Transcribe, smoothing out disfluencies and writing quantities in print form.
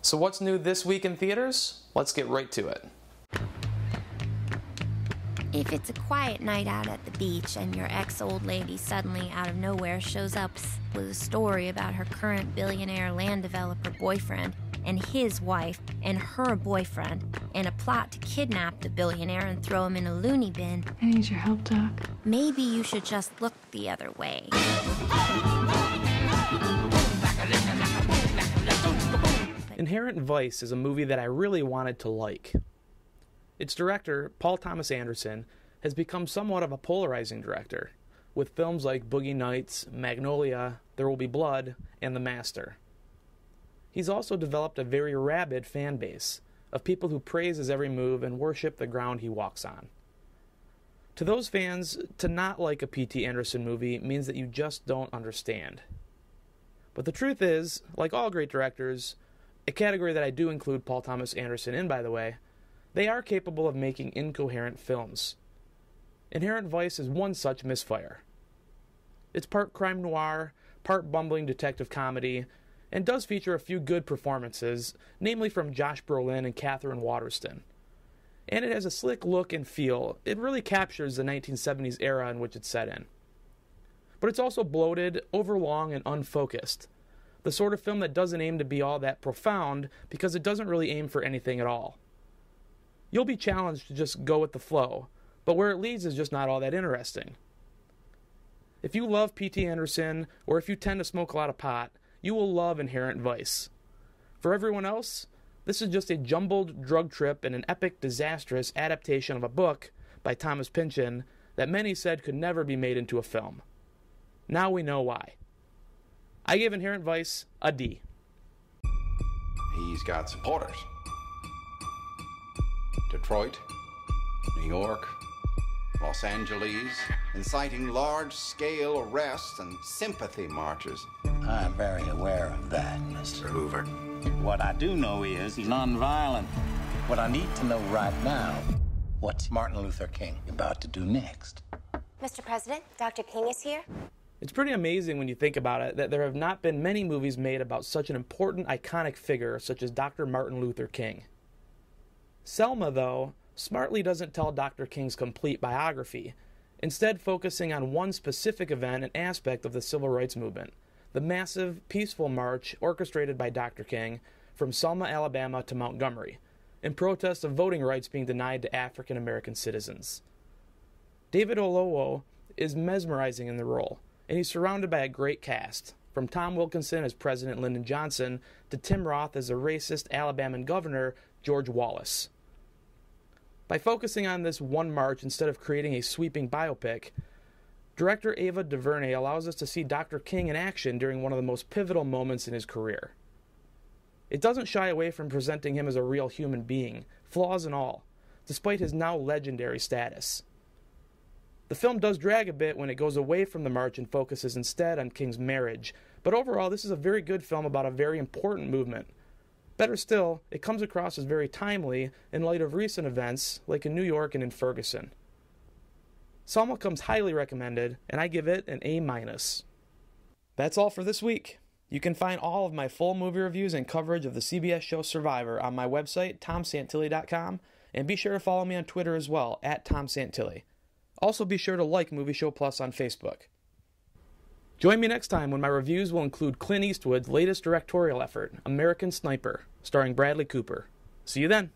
So what's new this week in theaters? Let's get right to it. If it's a quiet night out at the beach and your ex-old lady suddenly out of nowhere shows up with a story about her current billionaire land developer boyfriend and his wife and her boyfriend and a plot to kidnap the billionaire and throw him in a loony bin, I need your help, Doc. maybe you should just look the other way. Inherent Vice is a movie that I really wanted to like. Its director, Paul Thomas Anderson, has become somewhat of a polarizing director, with films like Boogie Nights, Magnolia, There Will Be Blood, and The Master. He's also developed a very rabid fan base of people who praise his every move and worship the ground he walks on. To those fans, to not like a P.T. Anderson movie means that you just don't understand. But the truth is, like all great directors, a category that I do include Paul Thomas Anderson in, by the way, they are capable of making incoherent films. Inherent Vice is one such misfire. It's part crime noir, part bumbling detective comedy, and does feature a few good performances, namely from Josh Brolin and Katherine Waterston. And it has a slick look and feel. It really captures the 1970s era in which it's set in. But it's also bloated, overlong, and unfocused. The sort of film that doesn't aim to be all that profound because it doesn't really aim for anything at all. You'll be challenged to just go with the flow, but where it leads is just not all that interesting. If you love P.T. Anderson, or if you tend to smoke a lot of pot, you will love Inherent Vice. For everyone else, this is just a jumbled drug trip and an epic, disastrous adaptation of a book by Thomas Pynchon that many said could never be made into a film. Now we know why. I give Inherent Vice a D. He's got supporters. Detroit, New York, Los Angeles, inciting large-scale arrests and sympathy marches. I'm very aware of that, Mr. Hoover. What I do know is he's nonviolent. What I need to know right now, what's Martin Luther King about to do next? Mr. President, Dr. King is here. It's pretty amazing when you think about it that there have not been many movies made about such an important, iconic figure such as Dr. Martin Luther King. Selma, though, smartly doesn't tell Dr. King's complete biography, instead focusing on one specific event and aspect of the civil rights movement, the massive, peaceful march orchestrated by Dr. King from Selma, Alabama to Montgomery, in protest of voting rights being denied to African American citizens. David Oyelowo is mesmerizing in the role, and he's surrounded by a great cast, from Tom Wilkinson as President Lyndon Johnson to Tim Roth as the racist Alabama governor George Wallace. By focusing on this one march instead of creating a sweeping biopic, director Ava DuVernay allows us to see Dr. King in action during one of the most pivotal moments in his career. It doesn't shy away from presenting him as a real human being, flaws and all, despite his now legendary status. The film does drag a bit when it goes away from the march and focuses instead on King's marriage, but overall this is a very good film about a very important movement. Better still, it comes across as very timely in light of recent events like in New York and in Ferguson. Selma comes highly recommended, and I give it an A-. That's all for this week. You can find all of my full movie reviews and coverage of the CBS show Survivor on my website, TomSantilli.com, and be sure to follow me on Twitter as well, @TomSantilli. Also be sure to like Movie Show Plus on Facebook. Join me next time when my reviews will include Clint Eastwood's latest directorial effort, American Sniper, starring Bradley Cooper. See you then.